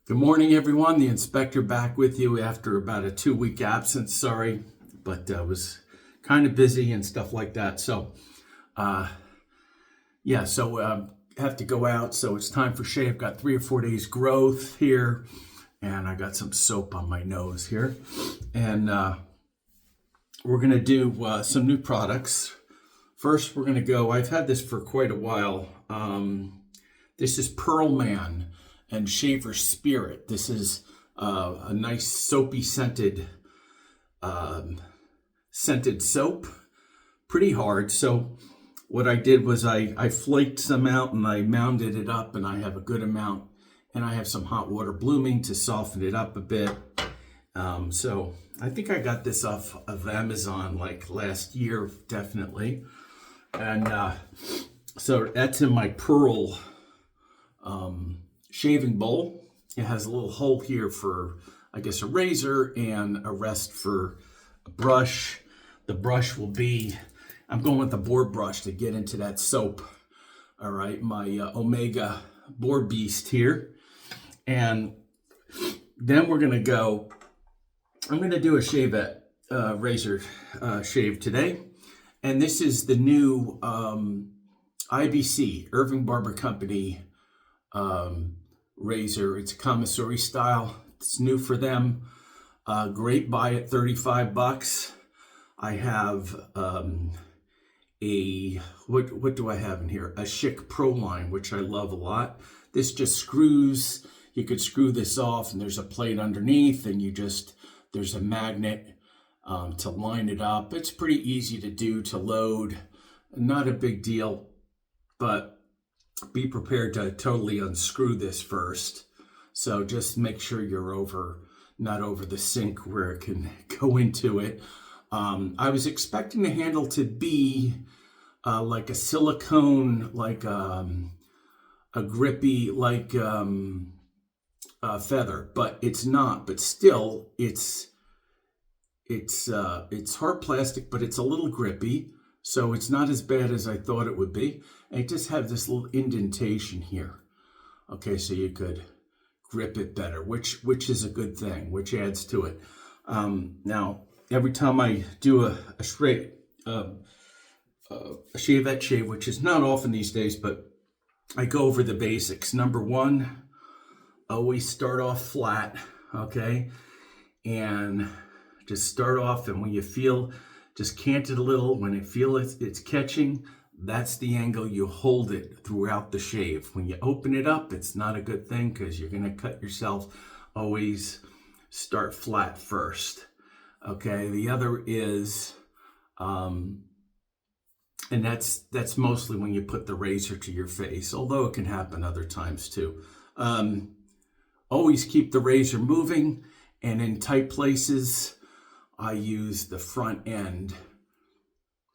Good morning, everyone. The inspector back with you after about a 2-week absence. Sorry, but I was kind of busy and stuff like that. So, have to go out. So it's time for shave. Got 3 or 4 days growth here, and I got some soap on my nose here. And we're gonna do some new products. First, we're gonna go. I've had this for quite a while. This is Pearl Man and Shaver Spirit. This is a nice soapy scented soap, pretty hard. So what I did was I flaked some out and I mounded it up, and I have a good amount, and I have some hot water blooming to soften it up a bit. So I think I got this off of Amazon like last year, definitely. And so that's in my Pearl shaving bowl. It has a little hole here for, I guess, a razor and a rest for a brush. The brush will be, I'm going with the boar brush to get into that soap. All right, my Omega Boar Beast here. And then we're gonna go, I'm gonna do a Shavette razor shave today. And this is the new IBC, Irving Barber Company razor. It's a Kamasori style. It's new for them. Great buy at $35. I have what do I have in here? A Chic Pro line, which I love a lot. This just screws. You could screw this off, and there's a plate underneath, and there's a magnet to line it up. It's pretty easy to do, to load. Not a big deal, but be prepared to totally unscrew this first. So just make sure you're not over the sink where it can go into it. I was expecting the handle to be like a silicone, like a grippy, like feather, but it's not. But still, it's hard plastic, but it's a little grippy. So it's not as bad as I thought it would be. And it just has this little indentation here. Okay, so you could grip it better, which is a good thing, which adds to it. Now, every time I do a Shavette shave, which is not often these days, but I go over the basics. Number one, always start off flat, okay? And just start off, and when you feel, just cant it a little. When you feel it's catching, that's the angle you hold it throughout the shave. When you open it up, it's not a good thing because you're going to cut yourself. Always start flat first. Okay, the other is, and that's mostly when you put the razor to your face, although it can happen other times too. Always keep the razor moving, and in tight places, I use the front end,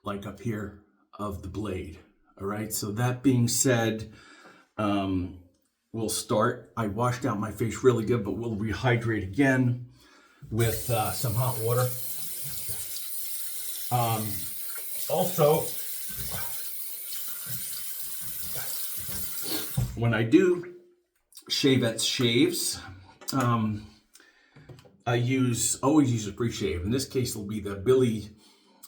like up here, of the blade. All right, so that being said, we'll start. I washed out my face really good, but we'll rehydrate again with some hot water. Also, when I do Shavette's shaves, I always use a pre-shave. In this case, it'll be the Billy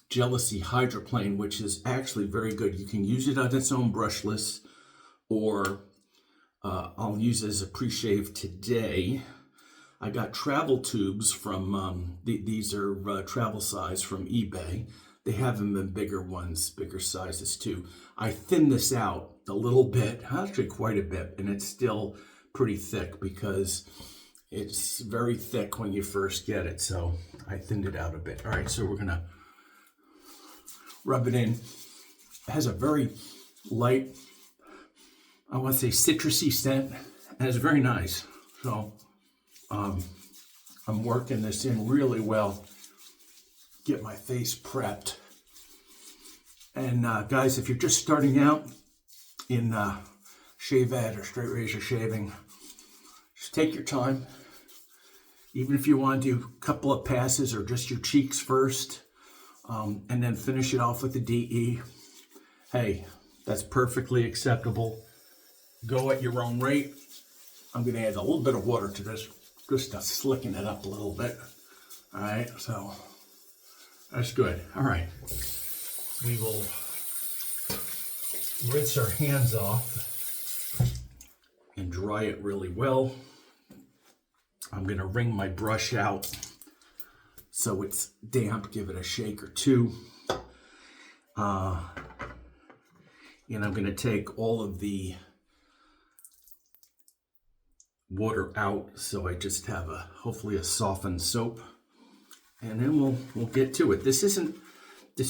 Jealousy Hydroplane, which is actually very good. You can use it on its own brushless, or I'll use it as a pre-shave today. I got travel tubes from, these are travel size from eBay. They have them in bigger ones, bigger sizes too. I thinned this out a little bit, actually quite a bit, and it's still pretty thick because it's very thick when you first get it. So I thinned it out a bit. All right, so we're gonna rub it in. It has a very light, I want to say citrusy scent, and it's very nice. So I'm working this in really well. Get my face prepped. And guys, if you're just starting out in Shavette or straight razor shaving, just take your time. Even if you want to do a couple of passes or just your cheeks first, and then finish it off with the DE, hey, that's perfectly acceptable. Go at your own rate. I'm going to add a little bit of water to this, just to slicken it up a little bit. All right, so that's good. All right, we will rinse our hands off and dry it really well. I'm going to wring my brush out so it's damp, give it a shake or two. And I'm going to take all of the water out, so I just have hopefully a softened soap, and then we'll get to it. This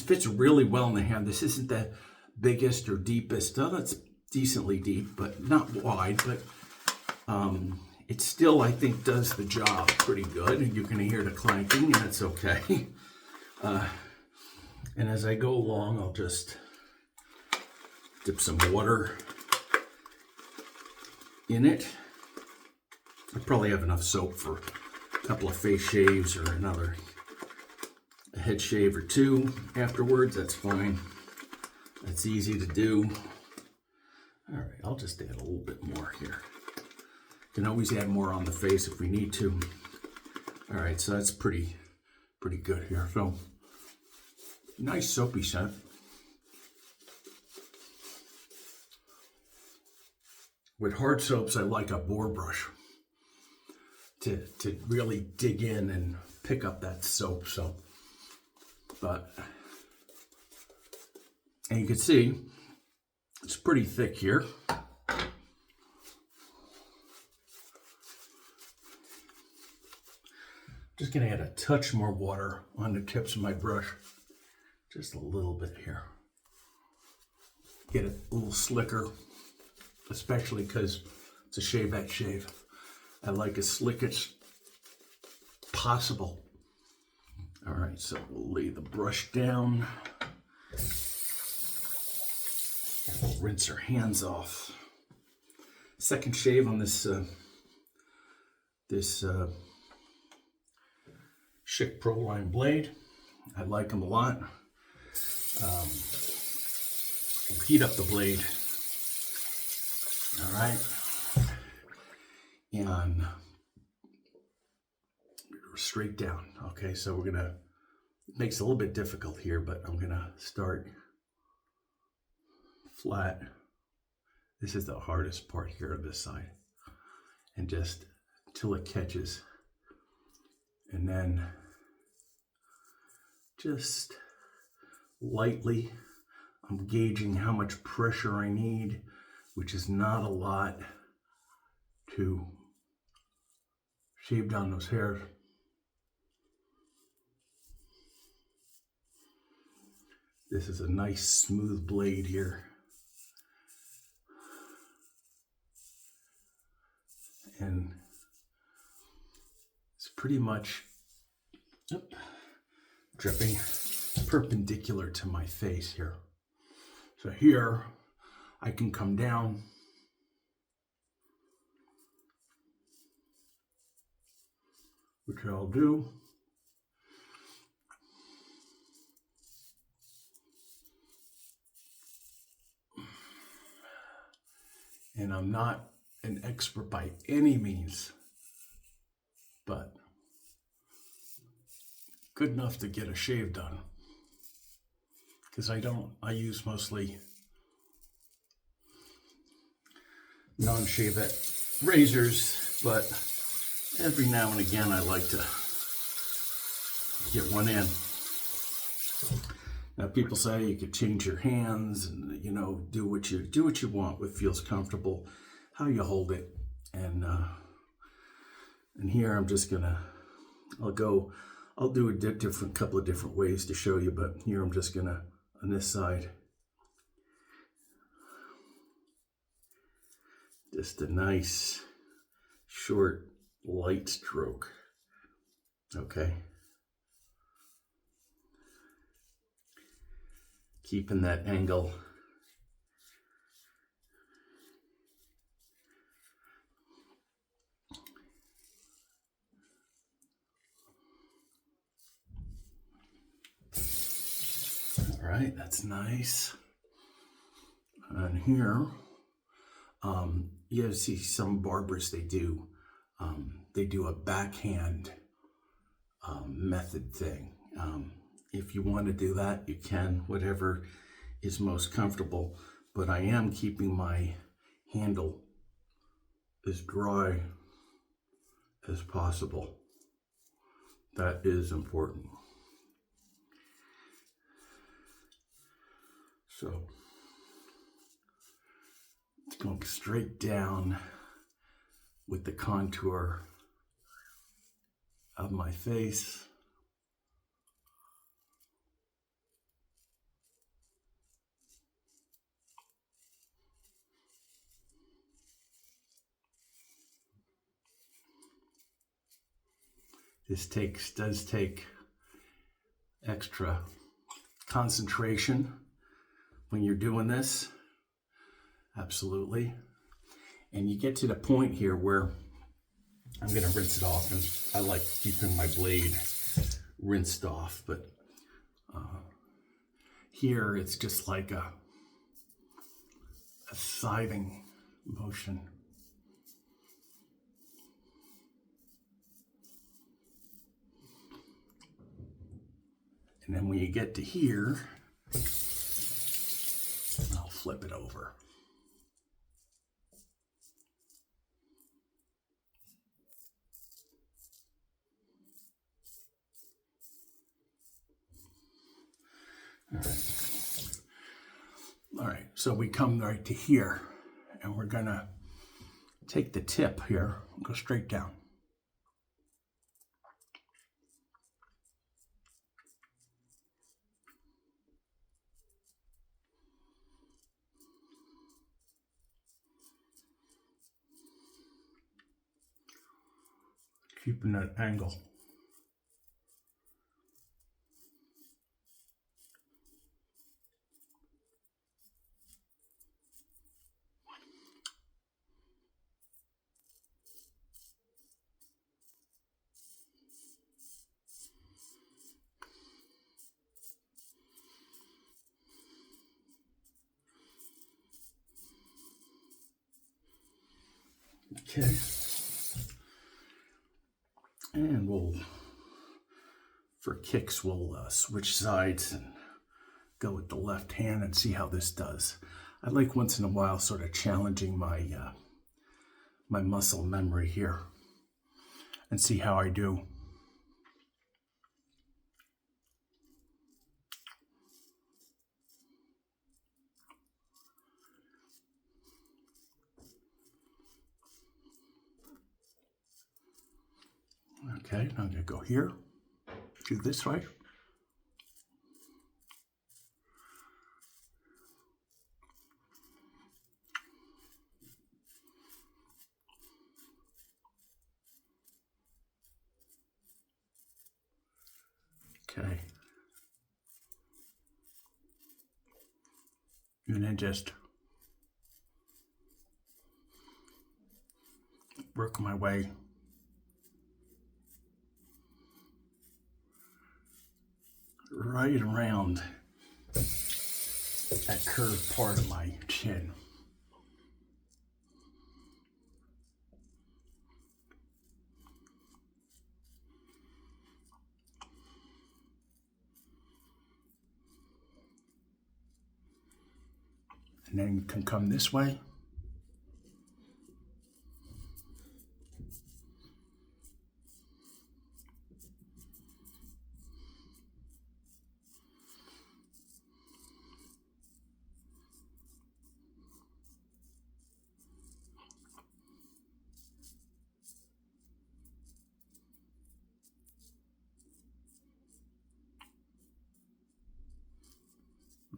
fits really well in the hand. This isn't the biggest or deepest. Oh, that's decently deep, but not wide. But it still, I think, does the job pretty good. And you're going to hear the clanking, and it's okay. And as I go along, I'll just dip some water in it. I probably have enough soap for a couple of face shaves or a head shave or two afterwards. That's fine. That's easy to do. All right, I'll just add a little bit more here. Can always add more on the face if we need to. All right, so that's pretty good here. So nice soapy scent. With hard soaps, I like a bore brush to really dig in and pick up that soap. So, and you can see it's pretty thick here. Just gonna add a touch more water on the tips of my brush, just a little bit here. Get it a little slicker, especially because it's a Shavette shave. I like as slick as possible. All right, so we'll lay the brush down. And we'll rinse our hands off. Second shave on this Schick Pro Line blade. I like them a lot. We'll heat up the blade. All right. And straight down. Okay, so we're gonna, it makes it a little bit difficult here, but I'm gonna start flat. This is the hardest part here on this side. And just till it catches. And then just lightly, I'm gauging how much pressure I need, which is not a lot, to shave down those hairs. This is a nice smooth blade here. And it's pretty much dripping perpendicular to my face here. So here I can come down which I'll do. And I'm not an expert by any means, but good enough to get a shave done. Because I use mostly non-Shavette razors, but every now and again I like to get one in. Now people say you could change your hands and do what you want, what feels comfortable, how you hold it, and here I'm just gonna I'll do a couple of different ways to show you, but here I'm just gonna on this side just a nice short light stroke. Okay. Keeping that angle. All right, that's nice. And here, you see some barbers, they do a backhand method thing. If you want to do that, you can, whatever is most comfortable. But I am keeping my handle as dry as possible. That is important. So it's going straight down with the contour of my face. This does take extra concentration when you're doing this, absolutely. And you get to the point here where I'm going to rinse it off, and I like keeping my blade rinsed off, but here it's just like a scything motion. And then when you get to here, I'll flip it over. All right, so we come right to here, and we're gonna take the tip here and go straight down. Keeping that angle. Okay. And for kicks, we'll switch sides and go with the left hand and see how this does. I like once in a while sort of challenging my my muscle memory here and see how I do. Okay, now I'm going to go here, do this right. Okay. And then just work my way right around that curved part of my chin. And then you can come this way.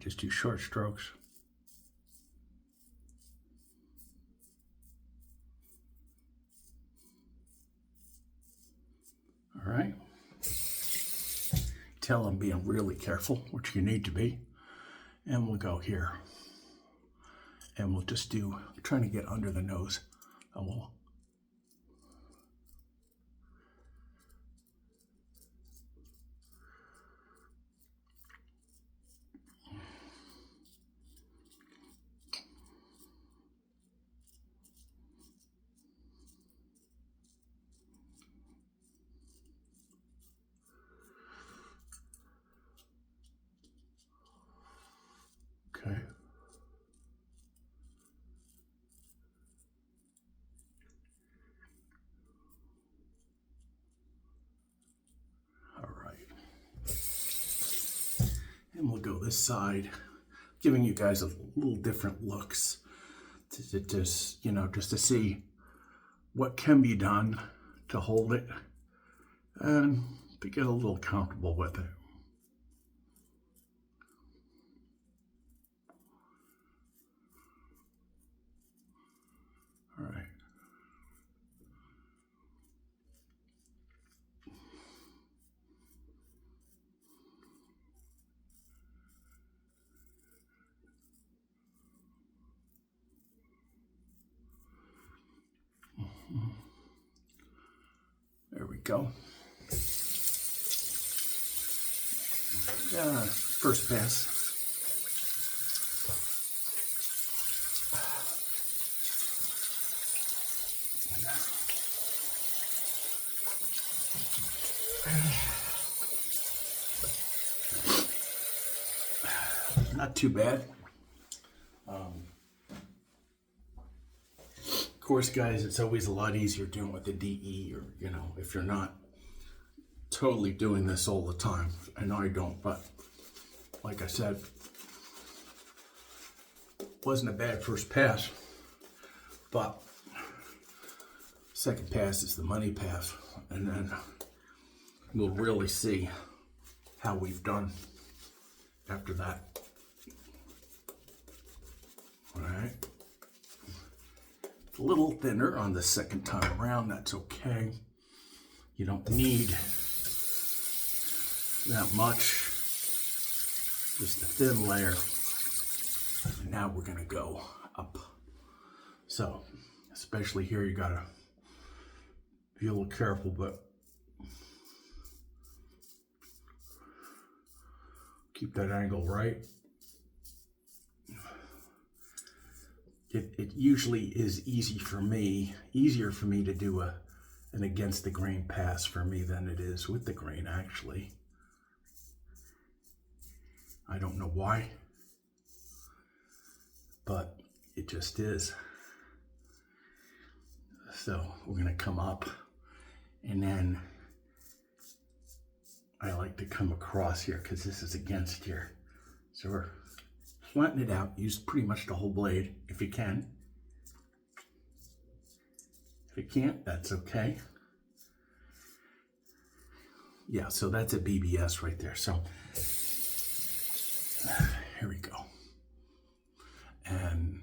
Just do short strokes. All right. Tell I'm being really careful, which you need to be. And we'll go here. And we'll just do, trying to get under the nose. And we'll go this side, giving you guys a little different looks to just, you know, just to see what can be done to hold it and to get a little comfortable with it. All right. There we go. Yeah, first pass. Not too bad. Of course, guys, it's always a lot easier doing with the DE, or, you know, if you're not totally doing this all the time. I know I don't, but like I said, wasn't a bad first pass, but second pass is the money pass, and then we'll really see how we've done after that. All right. A little thinner on the second time around, that's okay. You don't need that much, just a thin layer. And now we're gonna go up. So, especially here, you gotta be a little careful, but keep that angle right. It usually is easier for me to do an against the grain pass for me than it is with the grain, actually. I don't know why, but it just is. So we're gonna come up, and then I like to come across here because this is against here. So we're flatten it out, use pretty much the whole blade if you can. If you can't, that's okay. Yeah, so that's a BBS right there. So here we go. And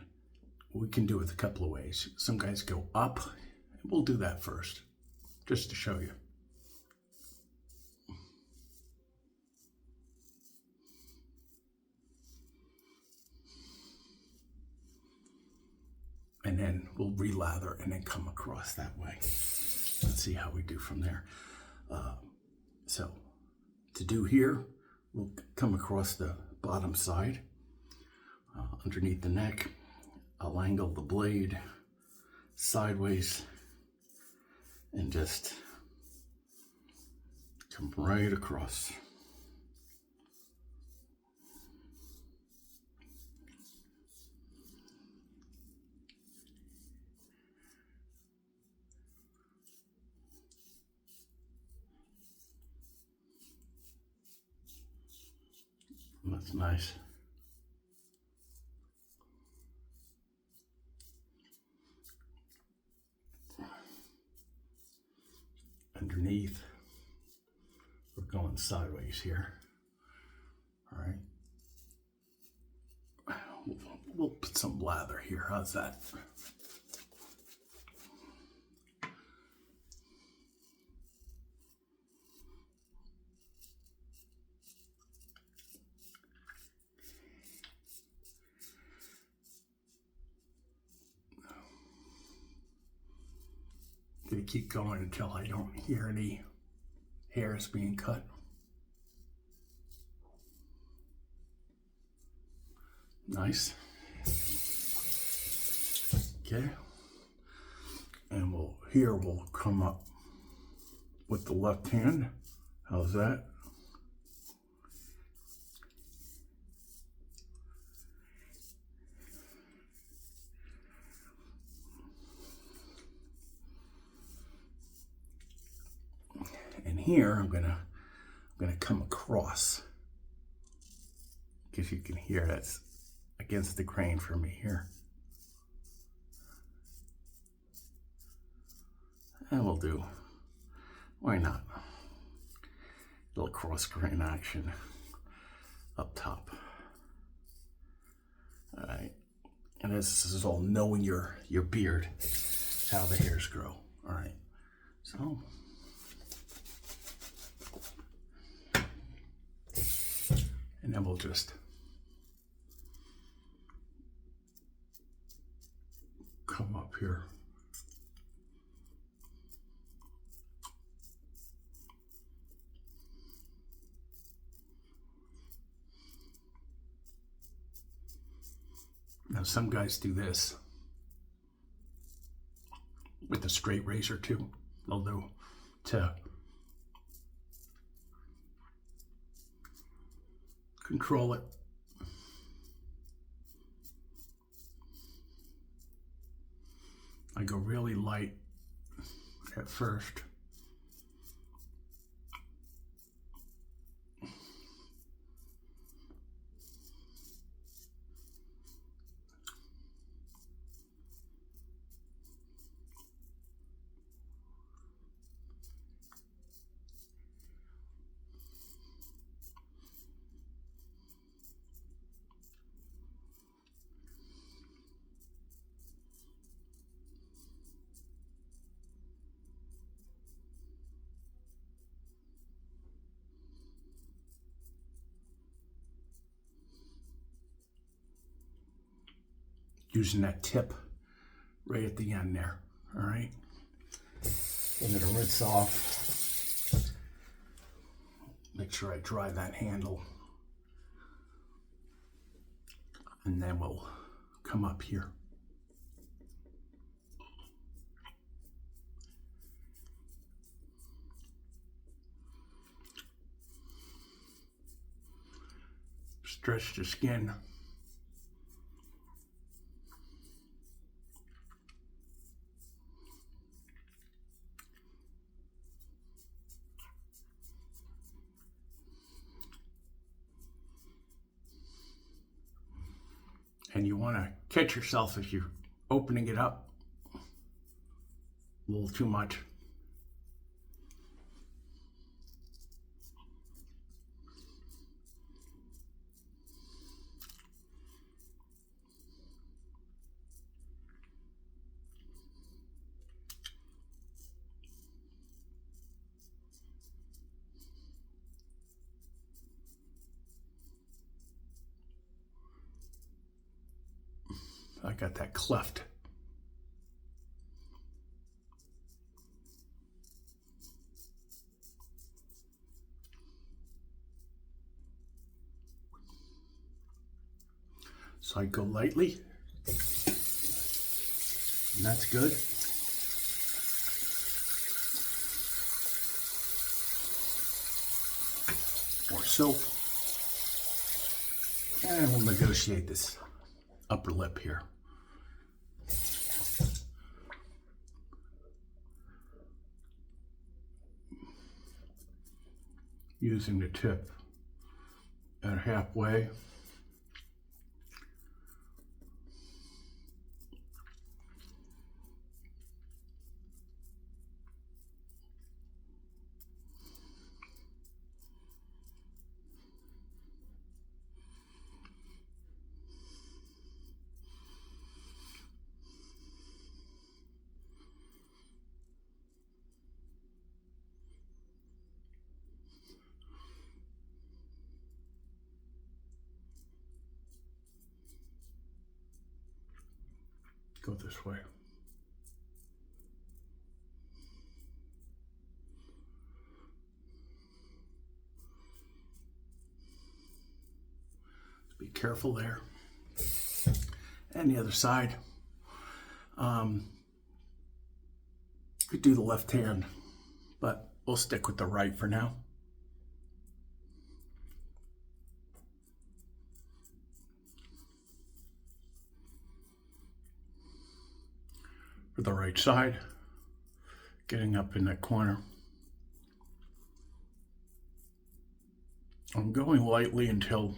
we can do it a couple of ways. Some guys go up, and we'll do that first, just to show you. And then we'll re-lather and then come across that way. Let's see how we do from there. So to do here, we'll come across the bottom side, underneath the neck. I'll angle the blade sideways and just come right across. That's nice. Underneath, we're going sideways here. All right. We'll put some lather here. How's that? Gonna keep going until I don't hear any hairs being cut. Nice. Okay. And we'll come up with the left hand. How's that? And here I'm gonna come across. because you can hear that's against the grain for me here. And we'll do, why not? A little cross grain action up top. All right, and this is all knowing your beard, how the hairs grow. All right, so and then we'll just come up here. Now some guys do this with a straight razor too. They'll do to control it. I go really light at first. Using that tip right at the end there, all right? I'm gonna rinse off. Make sure I dry that handle. And then we'll come up here. Stretch the skin. And you want to catch yourself if you're opening it up a little too much. I got that cleft. So I go lightly, and that's good. More soap. And we'll negotiate this upper lip here. Using the tip at halfway. Go this way. Be careful there. And the other side. Could do the left hand, but we'll stick with the right for now. For the right side, getting up in that corner. I'm going lightly until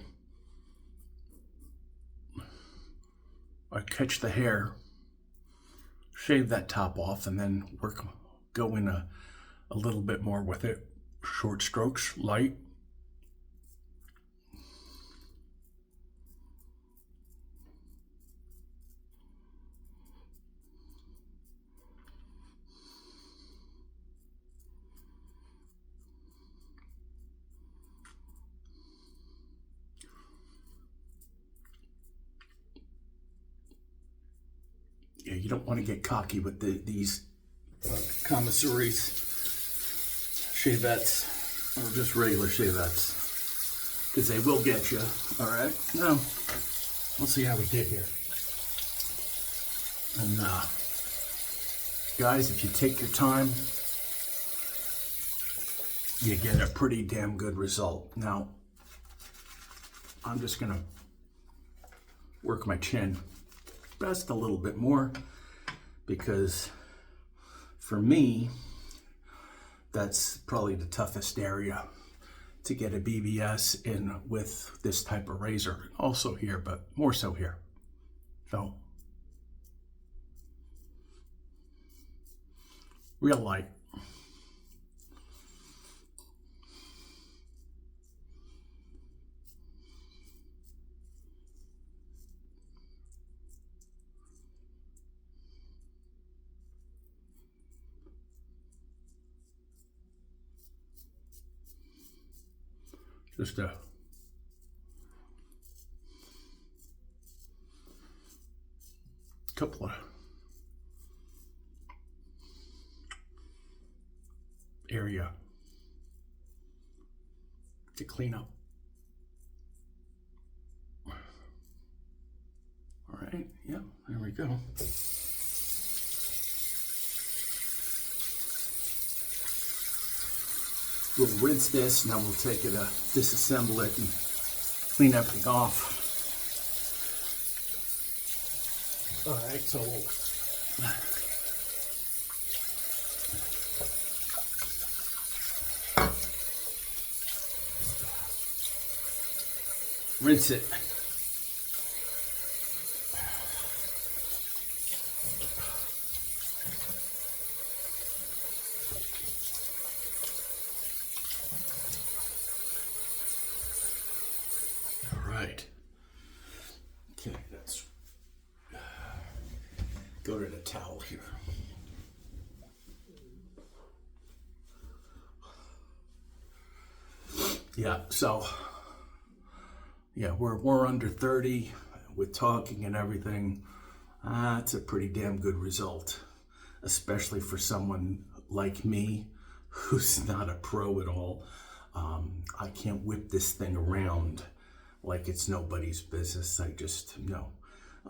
I catch the hair, shave that top off, and then go in a little bit more with it. Short strokes, light. Yeah, you don't want to get cocky with these Kamasoris, Shavettes, or just regular Shavettes, because they will get you. All right, now let's see how we did here. And guys, if you take your time, you get a pretty damn good result. Now, I'm just gonna work my chin just a little bit more, because for me, that's probably the toughest area to get a BBS in with this type of razor. Also here, but more so here. So, real light. Just a couple of area to clean up. All right, yeah, there we go. We'll rinse this, and then we'll take it, disassemble it, and clean everything off. All right, so we'll rinse it. Okay, let's go to the towel here. Yeah, so yeah, we're under 30 with talking and everything. It's a pretty damn good result, especially for someone like me who's not a pro at all. I can't whip this thing around like it's nobody's business. I just, no.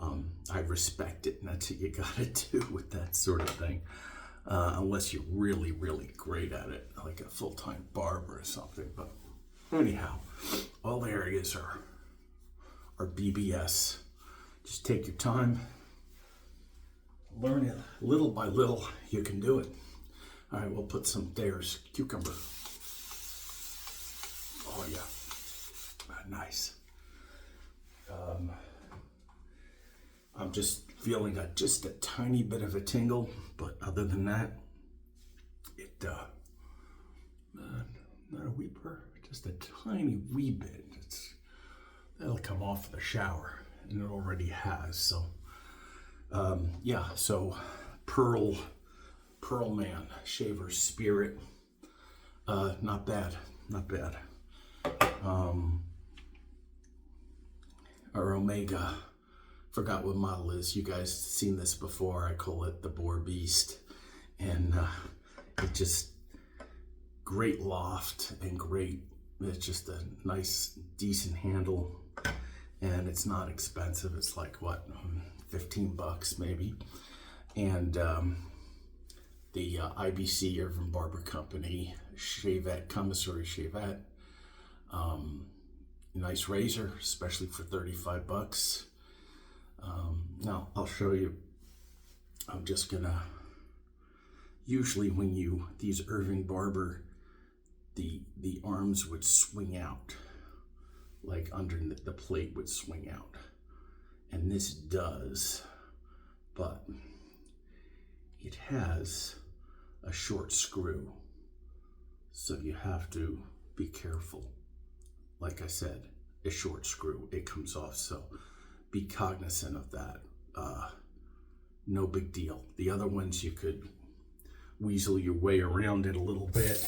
I respect it, and that's what you gotta do with that sort of thing. Unless you're really, really great at it, like a full-time barber or something. But anyhow, all areas are BBS. Just take your time, learn it little by little. You can do it. All right, we'll put some Thayer's cucumber. Oh yeah, nice. I'm just feeling just a tiny bit of a tingle, but other than that, it not a weeper, just a tiny wee bit. That'll come off the shower, and it already has. So yeah, so Pearl Man Shaver Spirit, not bad. Our Omega, forgot what model is. You guys seen this before. I call it the Boar Beast, and it just great loft and great. It's just a nice, decent handle, and it's not expensive. It's like what, $15 maybe, and the IBC Irving Barber Company Shavette, Kamasori Shavette. Nice razor, especially for $35. Now I'll show you. I'm just gonna, usually when these Irving Barber, the arms would swing out, like under the plate would swing out. and this does, but it has a short screw, so you have to be careful. Like I said, a short screw, it comes off, so be cognizant of that. No big deal. The other ones, you could weasel your way around it a little bit,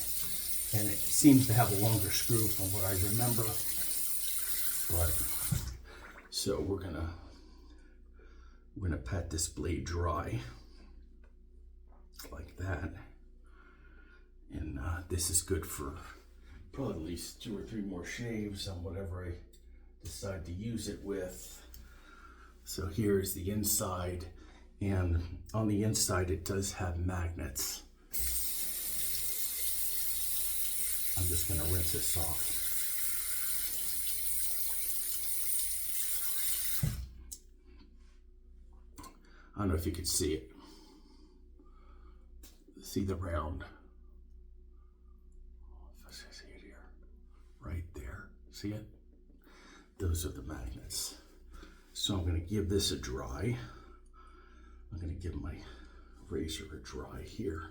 and it seems to have a longer screw from what I remember. But so we're gonna pat this blade dry like that, and this is good for probably at least 2 or 3 more shaves on whatever I decide to use it with. So here's the inside, and on the inside it does have magnets. I'm just going to rinse this off. I don't know if you can see it. See the round. If I see it here, right there. See it? Those are the magnets. So I'm going to give this a dry. I'm going to give my razor a dry here.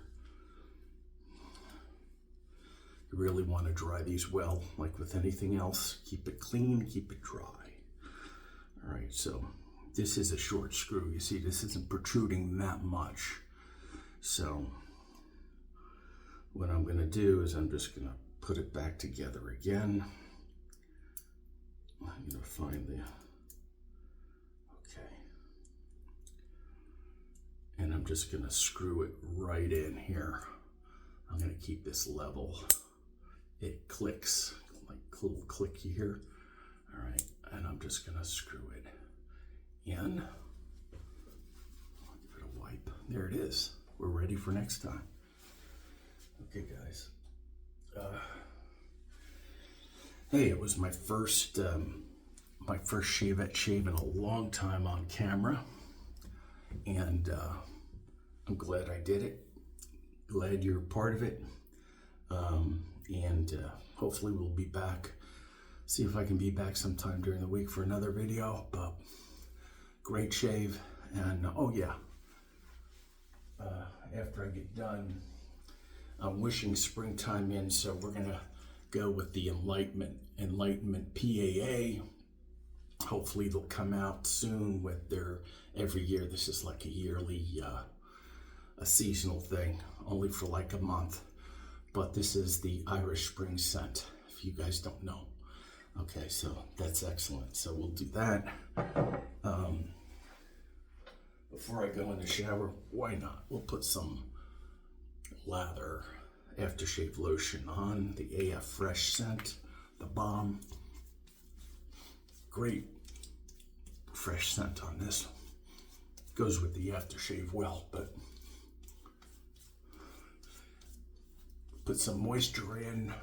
You really want to dry these well, like with anything else. Keep it clean, keep it dry. All right, so this is a short screw. You see, this isn't protruding that much. So what I'm going to do is I'm just going to put it back together again. I'm going to find the, okay. And I'm just going to screw it right in here. I'm going to keep this level. It clicks, like a little clicky here. All right, and I'm just going to screw it in. I'll give it a wipe. There it is. We're ready for next time. Okay, guys. Hey, it was my first Shavette shave in a long time on camera, and I'm glad I did it. Glad you're part of it, and hopefully we'll be back. See if I can be back sometime during the week for another video. But great shave, and oh yeah. After I get done, I'm wishing springtime in, so we're gonna go with the Enlightenment PAA. Hopefully they'll come out soon with their every year. This is like a yearly, a seasonal thing, only for like a month. But this is the Irish Spring scent, if you guys don't know. Okay, so that's excellent. So we'll do that. Before I go in the shower, why not? We'll put some Lather aftershave lotion on, the AF Fresh scent, the bomb. Great fresh scent on this. Goes with the aftershave well, but put some moisture in,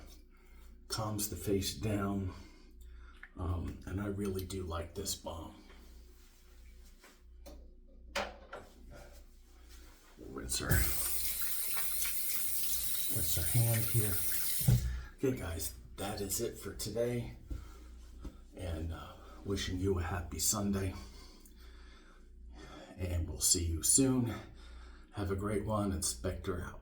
calms the face down, and I really do like this bomb. Rinse our hand here. Okay, guys, that is it for today, and wishing you a happy Sunday, and we'll see you soon. Have a great one, and Spectre out.